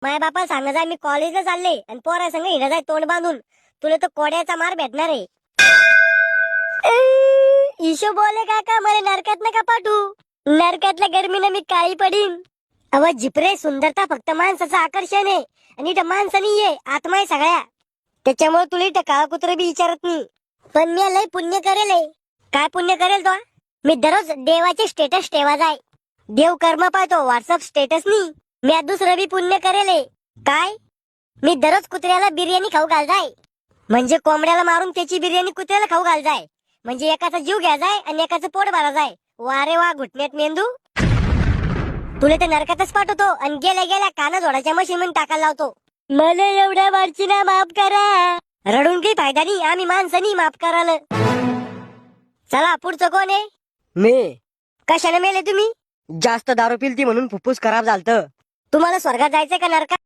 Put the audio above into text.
माझ्या बापाला सांगा जाय मी कॉलेजला चालले आणि पोरा संग हिंडा जाय तोंड बांधून. तुला तर कोड्याचा मार भेटणार आहे. ईशो बोले काका मला नरकात नका पाठवू. नरकातल्या गर्मीनं मी काळी पडीन. अव जिपरे सुंदरता फक्त माणसाचं आकर्षण आहे आणि इथं माणसं नाहीये आत्मा आहे सगळ्या. त्याच्यामुळे तुला इथं काळा कुत्र बी विचारत नाही. पण मी लय पुण्य करेल आहे. काय पुण्य करेल तो? मी दररोज देवाचे स्टेटस ठेवा जाय. देव कर्म पाहतो व्हॉट्सअप स्टेटस नाही. मी आज दुसरं बी पुण्य करेल आहे. काय? मी दररोज कुत्र्याला बिर्याणी खाऊ घाल जाय. म्हणजे कोंबड्याला मारून त्याची बिर्याणी कुत्र्याला खाऊ घाल जाय. म्हणजे एकाचा जीव घ्या जाय आणि एकाचं पोट भरा जाय. वारे वा घुटण्यात मेंदू. तुला ते नरकातच पाठवतो आणि गेल्या गेल्या काना जोडाच्या मशीन मध्ये टाकायला लावतो. मला एवढ्या वारची ना माफ करा. रडून काही फायदा नाही. आम्ही माणसानी माफ कराल. चला पुढचं कोण आहे? मी कशाने मेले तुम्ही? जास्त दारू पिलती म्हणून फुफ्फुस खराब झालत. तुम्हाला स्वर्गात जायचंय का नरकात?